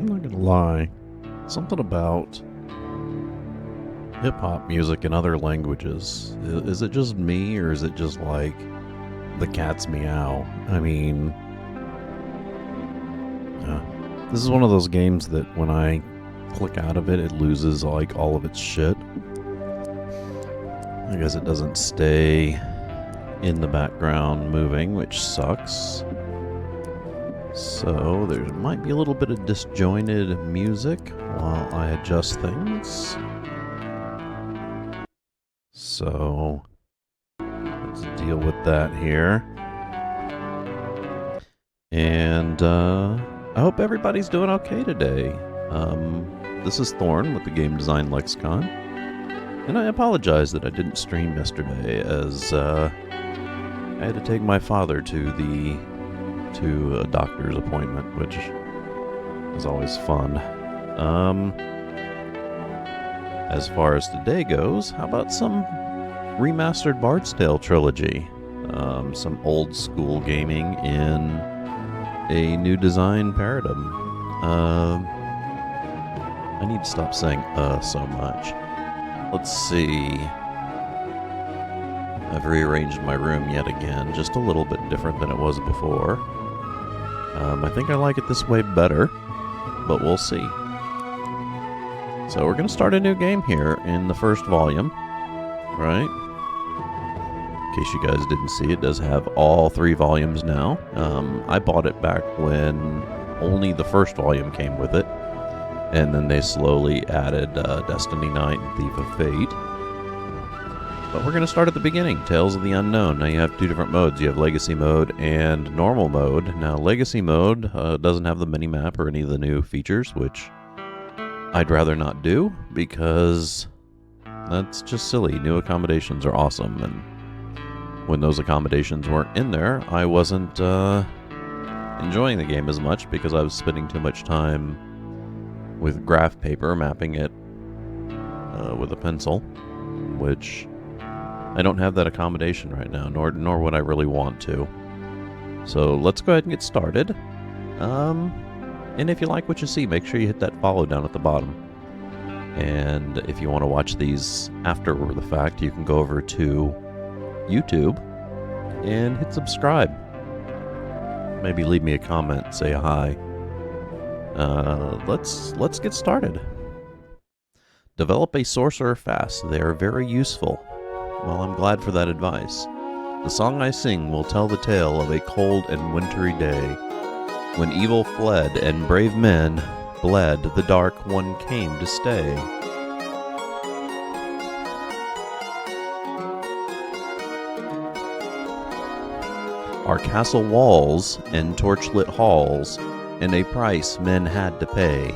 I'm not gonna lie. Something about hip-hop music in other languages. Is it just me, or is it just like the cat's meow? I mean, this is one of those games that when I click out of it, it loses like all of its shit. I guess it doesn't stay in the background moving, which sucks. So there might be a little bit of disjointed music while I adjust things. So let's deal with that here. And I hope everybody's doing okay today. This is Thorn with the Game Design Lexicon. And I apologize that I didn't stream yesterday, as I had to take my father to a doctor's appointment, which is always fun. As far as today goes, how about some remastered Bard's Tale Trilogy? Some old school gaming in a new design paradigm. I need to stop saying so much. Let's see. I've rearranged my room yet again, just a little bit different than it was before. I think I like it this way better, but we'll see. So we're going to start a new game here in the first volume, right? In case you guys didn't see, it does have all 3 volumes now. I bought it back when only the first volume came with it, and then they slowly added Destiny Knight and Thief of Fate. But we're going to start at the beginning, Tales of the Unknown. Now you have 2 different modes. You have Legacy Mode and Normal Mode. Now Legacy Mode doesn't have the minimap or any of the new features, which I'd rather not do, because that's just silly. New accommodations are awesome, and when those accommodations weren't in there, I wasn't enjoying the game as much because I was spending too much time with graph paper, mapping it with a pencil, which I don't have that accommodation right now, nor would I really want to. So let's go ahead and get started. And if you like what you see, make sure you hit that follow down at the bottom. And if you want to watch these after the fact, you can go over to YouTube and hit subscribe. Maybe leave me a comment, say hi. Let's get started. Develop a sorcerer fast. They are very useful. Well, I'm glad for that advice. The song I sing will tell the tale of a cold and wintry day, when evil fled and brave men bled, the Dark One came to stay. Our castle walls and torchlit halls, and a price men had to pay.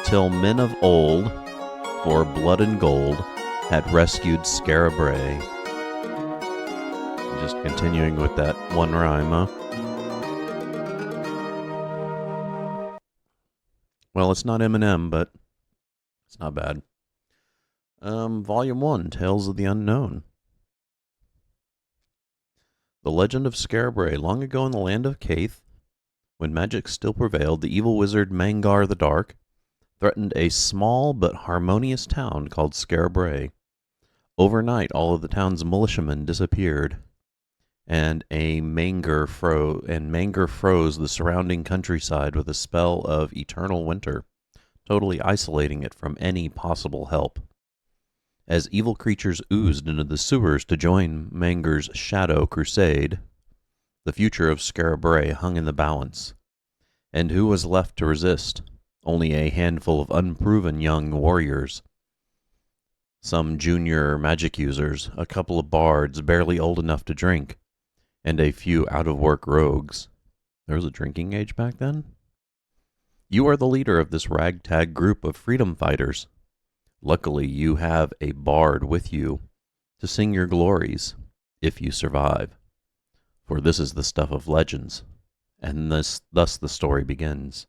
Till men of old, for blood and gold, had rescued Scarabray. Just continuing with that one rhyme, huh? Well, it's not Eminem, but it's not bad. Volume 1, Tales of the Unknown. The legend of Scarabray. Long ago in the land of Caith, when magic still prevailed, the evil wizard Mangar the Dark threatened a small but harmonious town called Scarabray. Overnight, all of the town's militiamen disappeared, and Mangar froze the surrounding countryside with a spell of eternal winter, totally isolating it from any possible help. As evil creatures oozed into the sewers to join Mangar's shadow crusade, the future of Scarabray hung in the balance. And who was left to resist? Only a handful of unproven young warriors. Some junior magic users, a couple of bards barely old enough to drink, and a few out-of-work rogues. There was a drinking age back then? You are the leader of this ragtag group of freedom fighters. Luckily, you have a bard with you to sing your glories, if you survive. For this is the stuff of legends, and thus the story begins.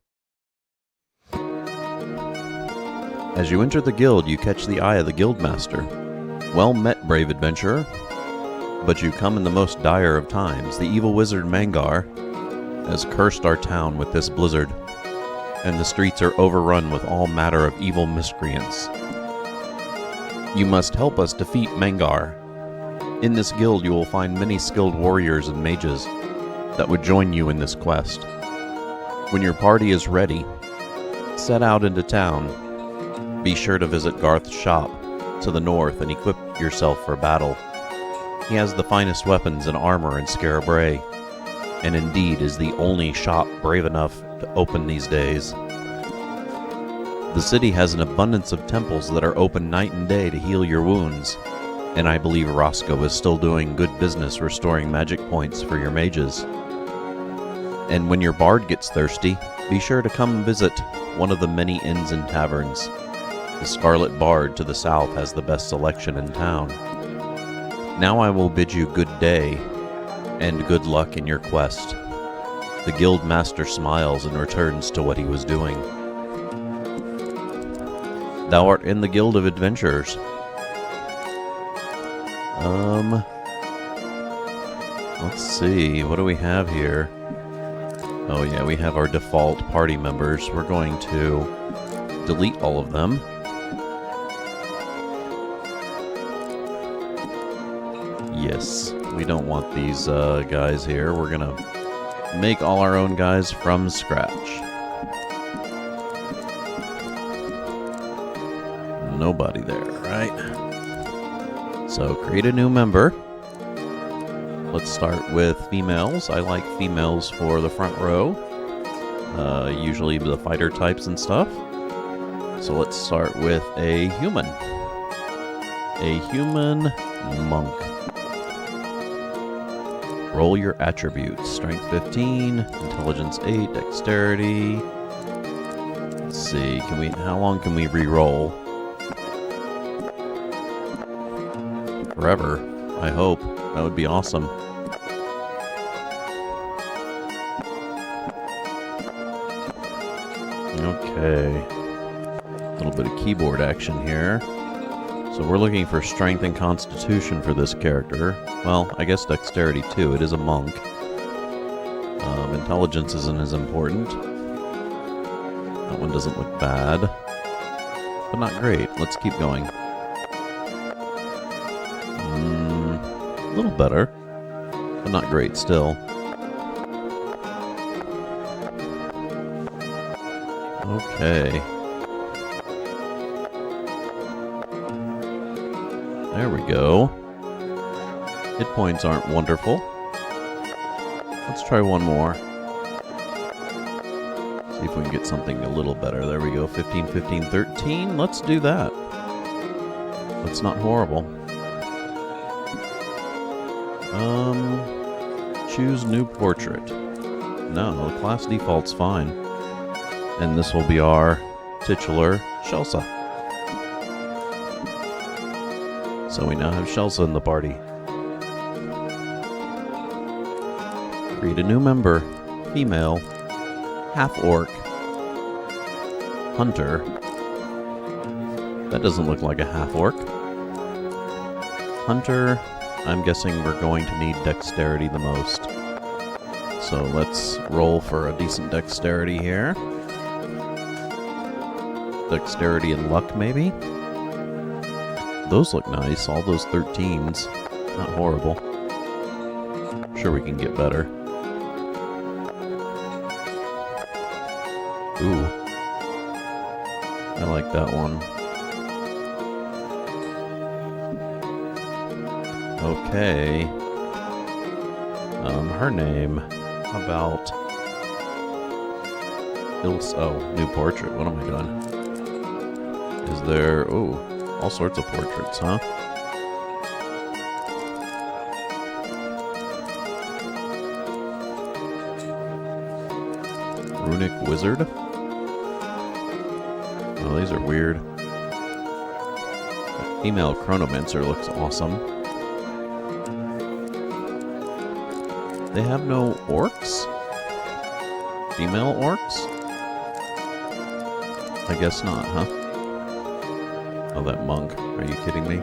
As you enter the guild, you catch the eye of the guildmaster. Well met, brave adventurer. But you come in the most dire of times. The evil wizard Mangar has cursed our town with this blizzard, and the streets are overrun with all matter of evil miscreants. You must help us defeat Mangar. In this guild you will find many skilled warriors and mages that would join you in this quest. When your party is ready, set out into town. Be sure to visit Garth's shop to the north and equip yourself for battle. He has the finest weapons and armor in Scarabray, and indeed is the only shop brave enough to open these days. The city has an abundance of temples that are open night and day to heal your wounds, and I believe Roscoe is still doing good business restoring magic points for your mages. And when your bard gets thirsty, be sure to come visit one of the many inns and taverns. The Scarlet Bard to the south has the best selection in town. Now I will bid you good day and good luck in your quest. The guild master smiles and returns to what he was doing. Thou art in the Guild of Adventurers. Let's see, what do we have here? Oh yeah, we have our default party members. We're going to delete all of them. Yes, we don't want these guys here. We're gonna make all our own guys from scratch. Nobody there, right? So create a new member. Let's start with females. I like females for the front row. Usually the fighter types and stuff. So let's start with a human. A human monk. Roll your attributes. Strength 15, Intelligence 8, Dexterity. Let's see, how long can we re-roll? Forever, I hope. That would be awesome. Okay. A little bit of keyboard action here. So we're looking for strength and constitution for this character. Well, I guess dexterity too. It is a monk. Intelligence isn't as important. That one doesn't look bad. But not great. Let's keep going. A little better. But not great still. Okay. There we go. Hit points aren't wonderful. Let's try one more. See if we can get something a little better. There we go. 15, 15, 13. Let's do that. That's not horrible. Choose new portrait. No, the class default's fine. And this will be our titular Shelsa. So we now have Shelsa in the party. Create a new member. Female. Half-orc. Hunter. That doesn't look like a half-orc. Hunter. I'm guessing we're going to need dexterity the most. So let's roll for a decent dexterity here. Dexterity and luck, maybe? Those look nice, all those 13s. Not horrible. I'm sure we can get better. Ooh. I like that one. Okay. Her name. How about... Oh, new portrait. What am I doing? Is there... Ooh. All sorts of portraits, huh? Runic Wizard? Oh, these are weird. The female Chronomancer looks awesome. They have no orcs? Female orcs? I guess not, huh? Oh, that monk. Are you kidding me?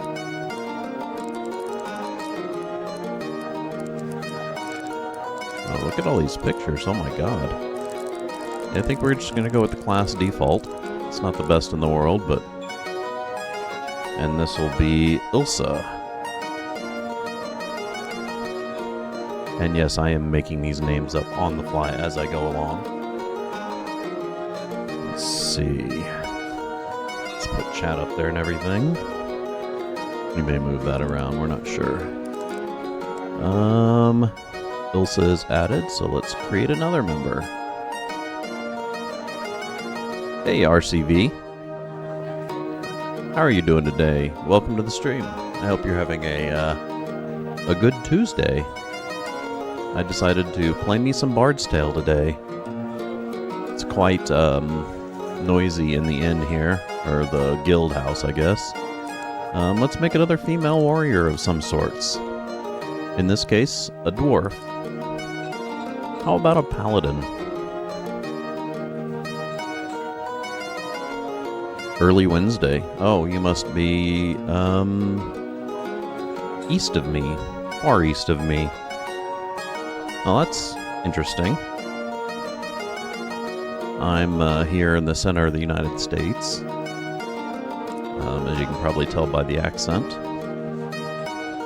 Look at all these pictures. Oh my god. I think we're just going to go with the class default. It's not the best in the world, but... And this will be Ilsa. And yes, I am making these names up on the fly as I go along. Let's see. Let's put chat up there and everything. We may move that around, we're not sure. Ilsa is added, so let's create another member. Hey RCV. How are you doing today? Welcome to the stream. I hope you're having a good Tuesday. I decided to play me some Bard's Tale today. It's quite noisy in the inn here, or the guild house, I guess. Let's make another female warrior of some sorts. In this case, a dwarf. How about a paladin? Early Wednesday. Oh, you must be, east of me. Far east of me. Well, that's interesting. I'm here in the center of the United States. As you can probably tell by the accent.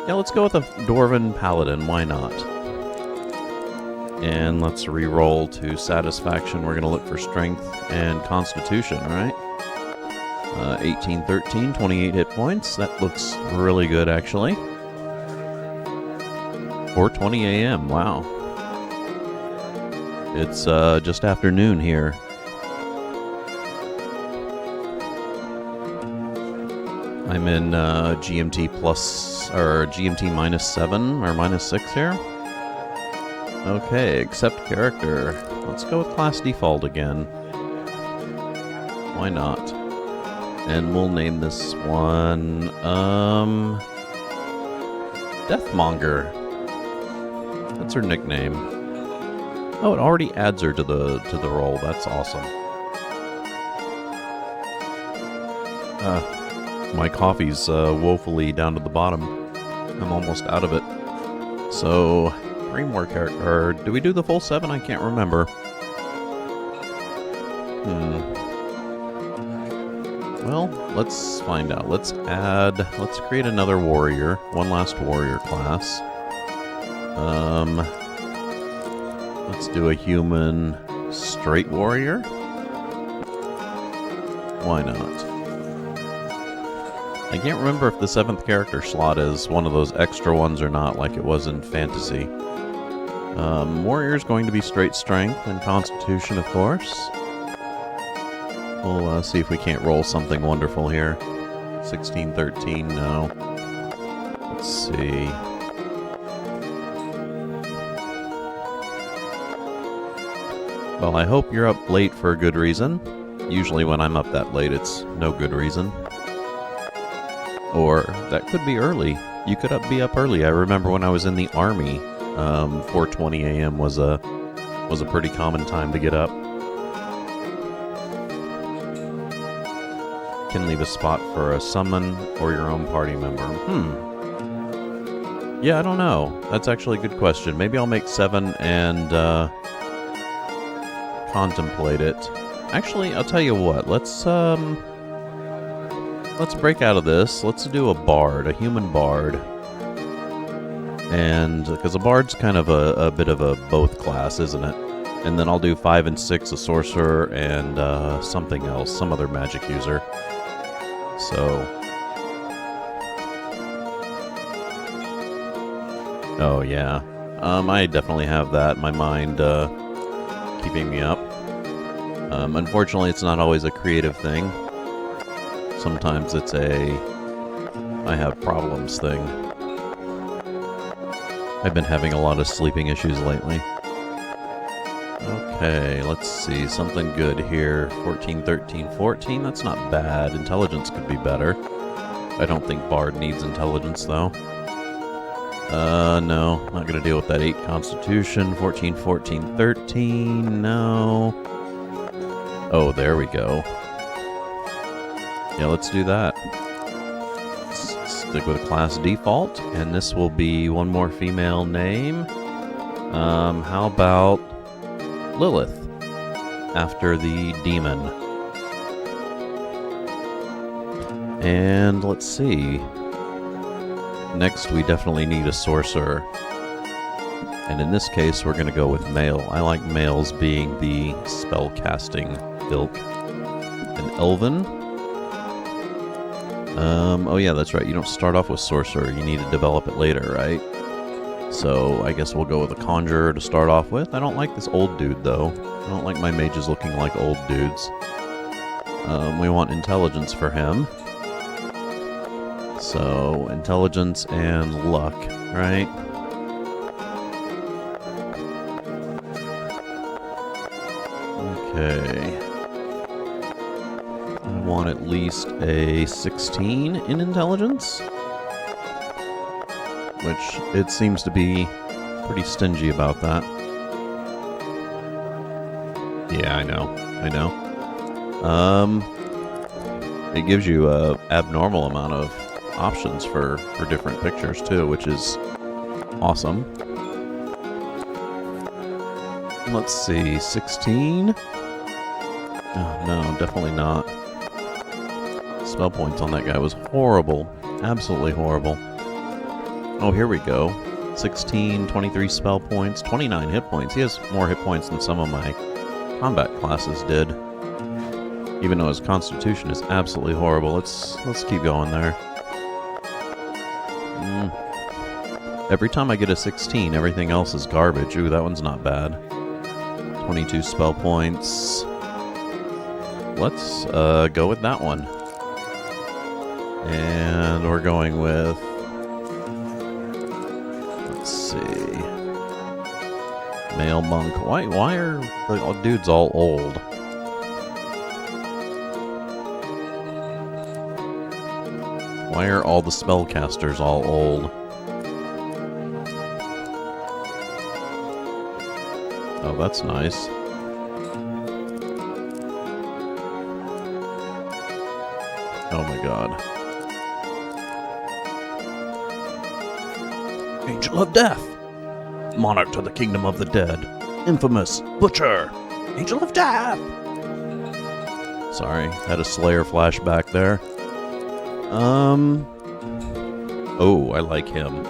Yeah, let's go with a Dwarven Paladin, why not? And let's re-roll to Satisfaction. We're going to look for Strength and Constitution, right? 18, 13, 28 hit points. That looks really good, actually. 4:20 a.m., wow. It's just afternoon here. I'm in GMT plus, or GMT -7 or -6 here. Okay, accept character. Let's go with class default again. Why not? And we'll name this one, Deathmonger. That's her nickname. Oh, it already adds her to the role. That's awesome. My coffee's woefully down to the bottom. I'm almost out of it. So, 3 more characters. Do we do the full 7? I can't remember. Well, let's find out. Let's create another warrior. One last warrior class. Let's do a human straight warrior. Why not? I can't remember if the 7th character slot is one of those extra ones or not, like it was in Fantasy. Warrior's going to be straight strength and constitution, of course. We'll see if we can't roll something wonderful here. 16, 13, no. Let's see. Well, I hope you're up late for a good reason. Usually when I'm up that late, it's no good reason. Or that could be early. You could be up early. I remember when I was in the army, 4:20 a.m. was a pretty common time to get up. Can leave a spot for a summon or your own party member. Yeah, I don't know. That's actually a good question. Maybe I'll make 7 and contemplate it. Actually, I'll tell you what. Let's break out of this. Let's do a bard, a human bard. And because a bard's kind of a bit of a both class, isn't it? And then I'll do 5 and 6, a sorcerer, and something else, some other magic user. So, oh yeah, I definitely have that in my mind, keeping me up. Unfortunately, it's not always a creative thing. Sometimes it's a I have problems thing. I've been having a lot of sleeping issues lately. Okay, let's see, something good here. 14, 13, 14, that's not bad. Intelligence could be better. I don't think Bard needs intelligence, though. No, not gonna deal with that 8 Constitution. 14, 14, 13, no. Oh, there we go. Yeah, let's do that. Let's stick with class default, and this will be one more female name. How about Lilith after the demon? And let's see. Next, we definitely need a sorcerer. And in this case, we're going to go with male. I like males being the spell-casting ilk. An elven. Oh yeah, that's right. You don't start off with sorcerer. You need to develop it later, right? So I guess we'll go with a conjurer to start off with. I don't like this old dude, though. I don't like my mages looking like old dudes. We want intelligence for him. So, intelligence and luck, right? Okay. I want at least a 16 in intelligence. Which, it seems to be pretty stingy about that. Yeah, I know. It gives you a abnormal amount of options for different pictures too, which is awesome. Let's see, 16? Oh, no, definitely not. Spell points on that guy was horrible. Absolutely horrible. Oh, here we go. 16, 23 spell points, 29 hit points. He has more hit points than some of my combat classes did. Even though his constitution is absolutely horrible. Let's keep going there. Every time I get a 16, everything else is garbage. Ooh, that one's not bad. 22 spell points. Let's go with that one. And we're going with... Let's see... Male monk. Why are the dudes all old? Why are all the spellcasters all old? Oh, that's nice. Oh my god. Angel of Death! Monarch to the kingdom of the dead. Infamous Butcher! Angel of Death! Sorry, had a Slayer flashback there. Oh, I like him.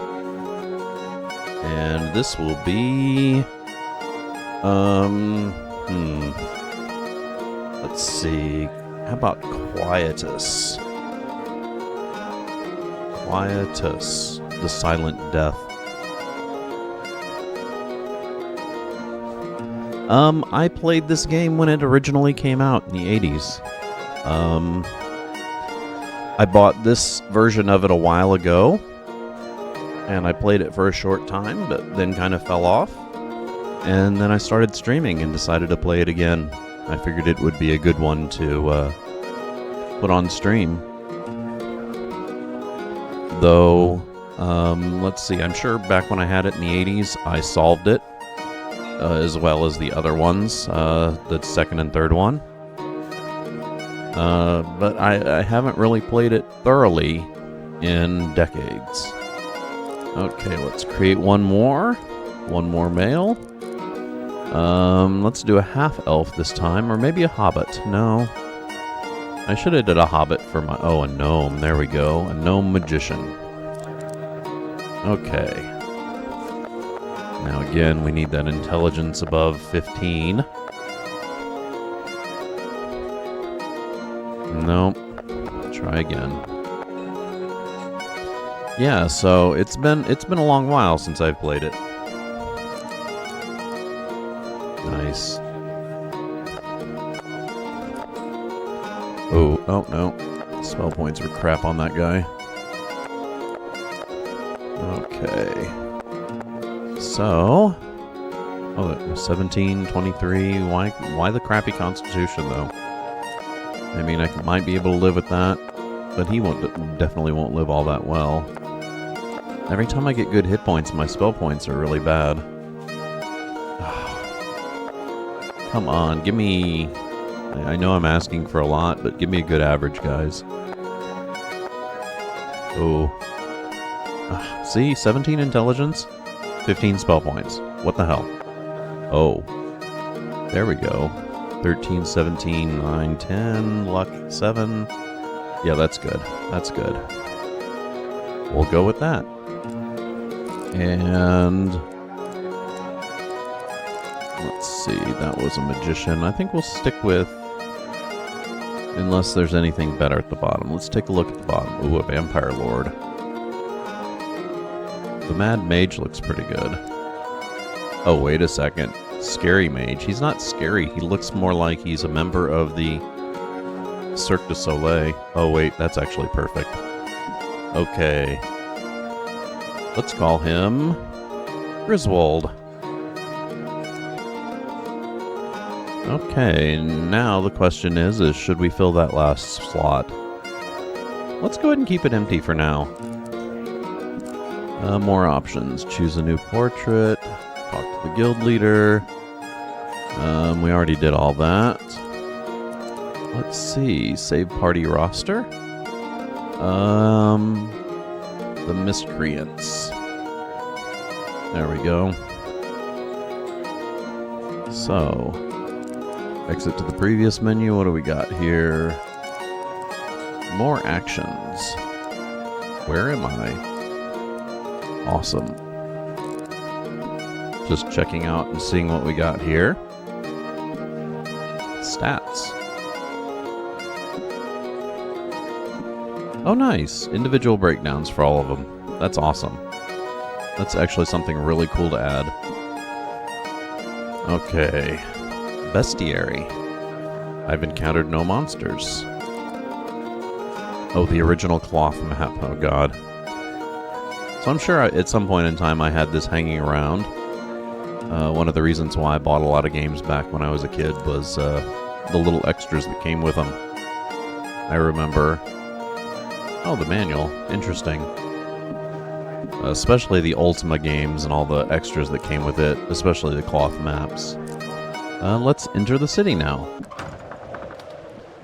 And this will be... Let's see. How about Quietus? Quietus, the Silent Death. I played this game when it originally came out in the 80s. I bought this version of it a while ago, and I played it for a short time, but then kind of fell off. And then I started streaming and decided to play it again. I figured it would be a good one to put on stream. Though, let's see, I'm sure back when I had it in the 80s, I solved it, as well as the other ones, the second and third one. But I haven't really played it thoroughly in decades. Okay, let's create one more. One more male. Let's do a half-elf this time, or maybe a hobbit. No. I should have did a hobbit for my... Oh, a gnome. There we go. A gnome magician. Okay. Now, again, we need that intelligence above 15. Nope. Try again. Yeah, so it's been a long while since I've played it. Nice. Oh no. Spell points are crap on that guy. Okay. So... Oh, it was 17, 23. Why the crappy constitution, though? I mean, I might be able to live with that, but he definitely won't live all that well. Every time I get good hit points, my spell points are really bad. Come on, give me... I know I'm asking for a lot, but give me a good average, guys. Oh. See? 17 intelligence, 15 spell points. What the hell? Oh. There we go. 13, 17, 9, 10, luck 7. Yeah, that's good. That's good. We'll go with that. And let's see, that was a magician. I think we'll stick with, unless there's anything better at the bottom. Let's take a look at the bottom. Ooh, a vampire lord. The mad mage looks pretty good. Oh, wait a second. Scary mage. He's not scary. He looks more like he's a member of the Cirque du Soleil. Oh, wait, that's actually perfect. Okay. Let's call him Griswold. Okay, now the question is should we fill that last slot? Let's go ahead and keep it empty for now. More options. Choose a new portrait. Talk to the guild leader. We already did all that. Let's see. Save party roster. The miscreants. There we go. So, exit to the previous menu. What do we got here? More actions. Where am I? Awesome. Just checking out and seeing what we got here. Stats. Oh, nice. Individual breakdowns for all of them. That's awesome. That's actually something really cool to add. Okay. Bestiary. I've encountered no monsters. Oh, the original cloth map. Oh, God. So I'm sure at some point in time I had this hanging around. One of the reasons why I bought a lot of games back when I was a kid was the little extras that came with them. I remember... Oh, the manual. Interesting. Especially the Ultima games and all the extras that came with it, especially the cloth maps. Let's enter the city now.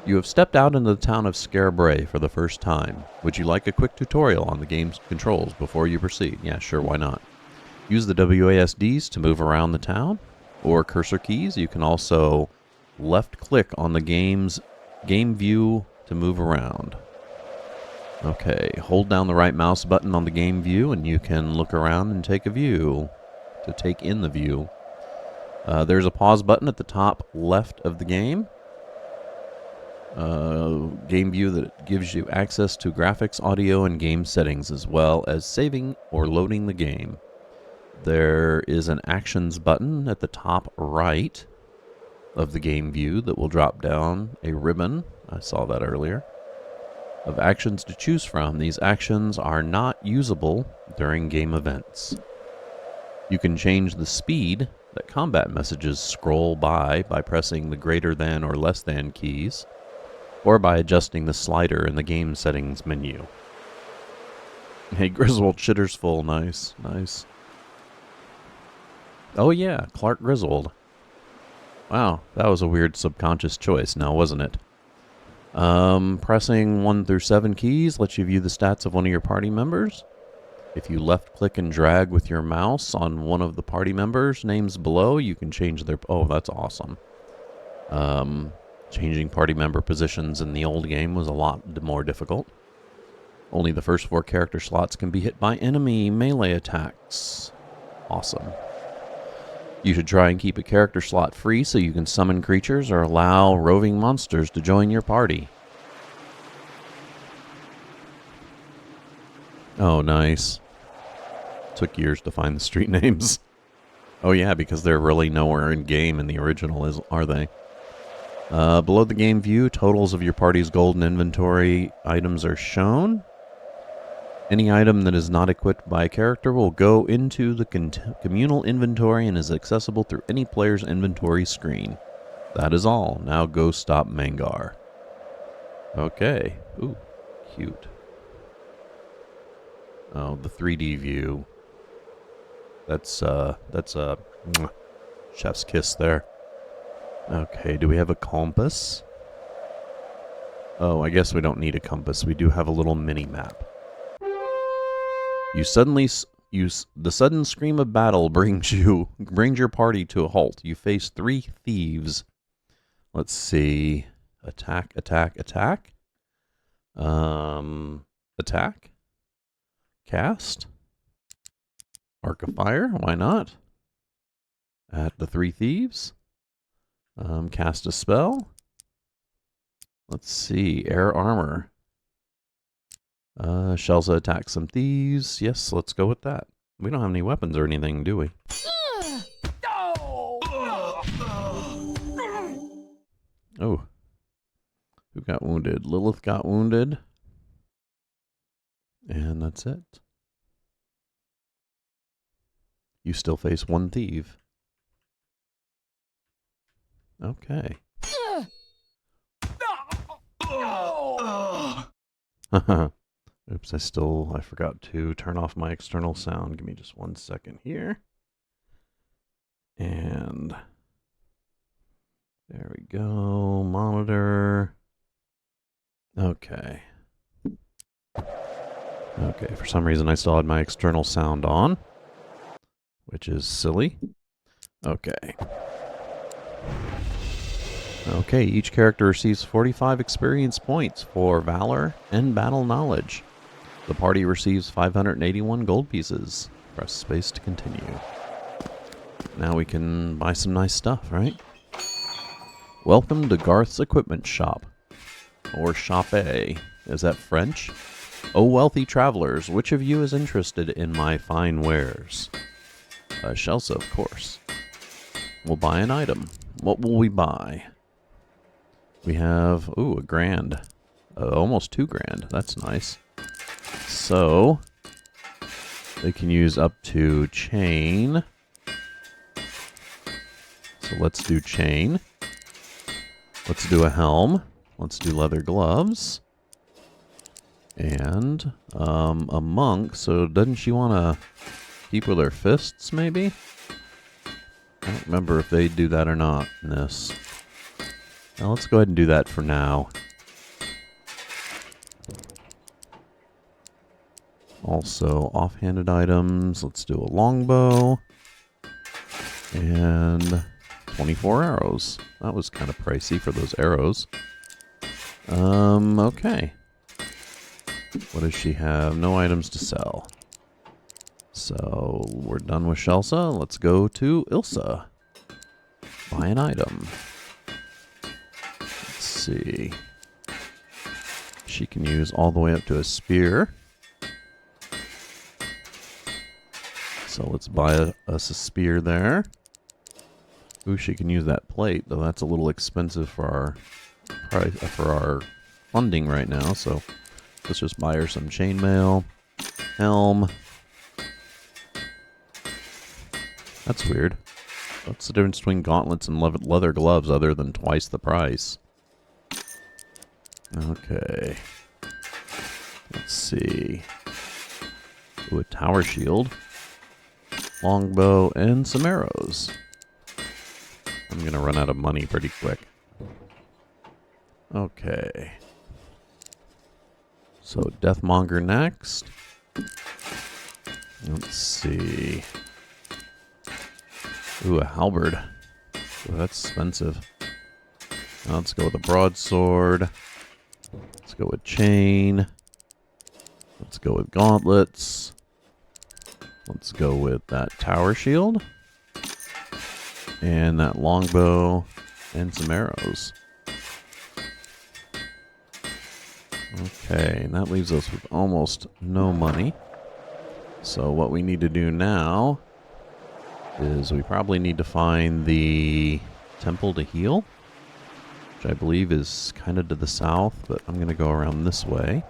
You have stepped out into the town of Scarabray for the first time. Would you like a quick tutorial on the game's controls before you proceed? Yeah, sure, why not? Use the WASDs to move around the town, or cursor keys. You can also left-click on the game's game view to move around. Okay, hold down the right mouse button on the game view and you can look around and take a view, to take in the view. There's a pause button at the top left of the game. Game view that gives you access to graphics, audio, and game settings, as well as saving or loading the game. There is an actions button at the top right of the game view that will drop down a ribbon. I saw that earlier. Of actions to choose from. These actions are not usable during game events. You can change the speed that combat messages scroll by pressing the greater than or less than keys, or by adjusting the slider in the game settings menu. Hey, Griswold shitter's full. Nice, nice. Oh yeah, Clark Griswold. Wow, that was a weird subconscious choice now, wasn't it? Pressing 1 through 7 keys lets you view the stats of one of your party members. If you left-click and drag with your mouse on one of the party members' names below, you can change their... Oh, that's awesome. Changing party member positions in the old game was a lot more difficult. Only the first 4 character slots can be hit by enemy melee attacks. Awesome. You should try and keep a character slot free so you can summon creatures or allow roving monsters to join your party. Oh, nice. Took years to find the street names. Oh yeah, because they're really nowhere in game in the original, are they? Below the game view, totals of your party's golden inventory items are shown. Any item that is not equipped by a character will go into the communal inventory and is accessible through any player's inventory screen. That is all. Now go stop Mangar. Okay. Ooh, cute. Oh, the 3D view. That's chef's kiss there. Okay, do we have a compass? Oh, I guess we don't need a compass. We do have a little mini-map. You suddenly The sudden scream of battle brings your party to a halt. You face 3 thieves. Let's see. Attack, attack, attack. Attack. Cast. Arc of Fire, why not? At the 3 thieves. Cast a spell. Let's see. Air armor. Shelza attacks some thieves. Yes, let's go with that. We don't have any weapons or anything, do we? Oh. Who got wounded? Lilith got wounded. And that's it. You still face 1 thief. Okay. Oops, I forgot to turn off my external sound. Give me just 1 second here. And there we go. Monitor. Okay. Okay, for some reason I still had my external sound on, which is silly. Okay. Okay, each character receives 45 experience points for Valor and Battle Knowledge. The party receives 581 gold pieces. Press space to continue. Now we can buy some nice stuff, right? Welcome to Garth's Equipment Shop. Or Shop A. Is that French? Oh, wealthy travelers, which of you is interested in my fine wares? Shelsa, of course. We'll buy an item. What will we buy? We have, ooh, $1,000. Almost $2,000. That's nice. So, they can use up to chain. So let's do chain. Let's do a helm. Let's do leather gloves. And a monk. So doesn't she want to keep with her fists, maybe? I don't remember if they do that or not in this. Now let's go ahead and do that for now. Also, offhanded items. Let's do a longbow. And 24 arrows. That was kind of pricey for those arrows. Okay. What does she have? No items to sell. So, we're done with Shelsa. Let's go to Ilsa. Buy an item. Let's see. She can use all the way up to a spear. So let's buy us a spear there. Ooh, she can use that plate, though that's a little expensive for our price, for our funding right now. So let's just buy her some chainmail, helm. That's weird. What's the difference between gauntlets and leather gloves other than twice the price? Okay. Let's see. Ooh, a tower shield. Longbow and some arrows. I'm gonna run out of money pretty quick. Okay. So Deathmonger next. Let's see. Ooh, a halberd. Ooh, that's expensive. Now let's go with a broadsword. Let's go with chain. Let's go with gauntlets. Let's go with that tower shield. And that longbow and some arrows. Okay, and that leaves us with almost no money. So what we need to do now is we probably need to find the temple to heal, which I believe is kind of to the south, but I'm going to go around this way.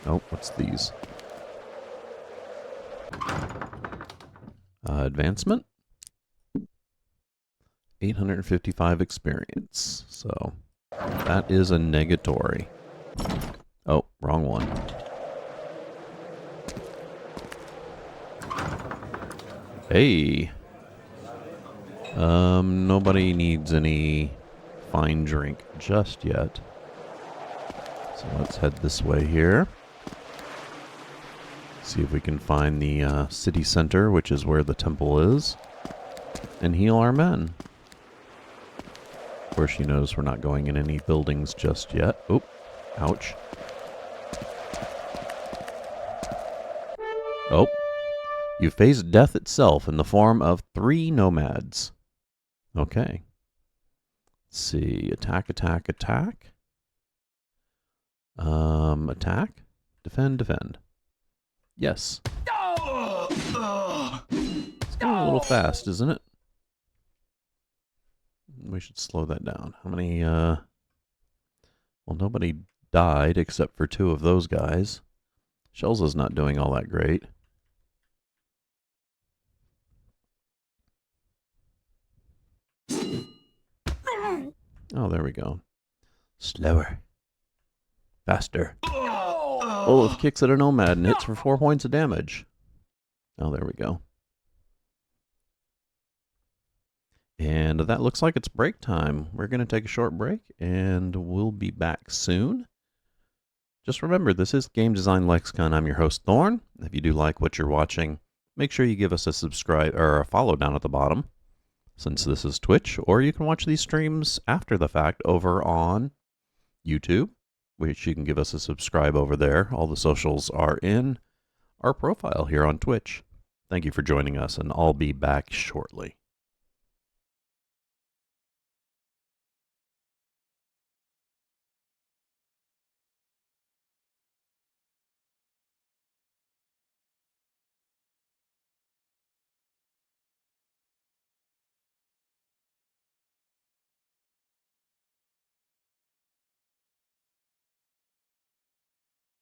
Oh, what's these? Advancement. 855 experience. So that is a negatory. Oh, wrong one. Hey. Nobody needs any fine drink just yet. So let's head this way here. See if we can find the city center, which is where the temple is, and heal our men. Of course, you notice we're not going in any buildings just yet. Oop, ouch. Oh, you faced death itself in the form of 3 nomads. Okay. Let's see, attack, attack, attack. Attack, defend, defend. Yes. It's going a little fast, isn't it? We should slow that down. How many, well, nobody died except for 2 of those guys. Shells is not doing all that great. Oh, there we go. Slower. Faster. Olaf kicks at a nomad and hits for 4 points of damage. Oh, there we go. And that looks like it's break time. We're going to take a short break, and we'll be back soon. Just remember, this is Game Design Lexicon. I'm your host, Thorn. If you do like what you're watching, make sure you give us a subscribe or a follow down at the bottom, since this is Twitch, or you can watch these streams after the fact over on YouTube, which you can give us a subscribe over there. All the socials are in our profile here on Twitch. Thank you for joining us, and I'll be back shortly.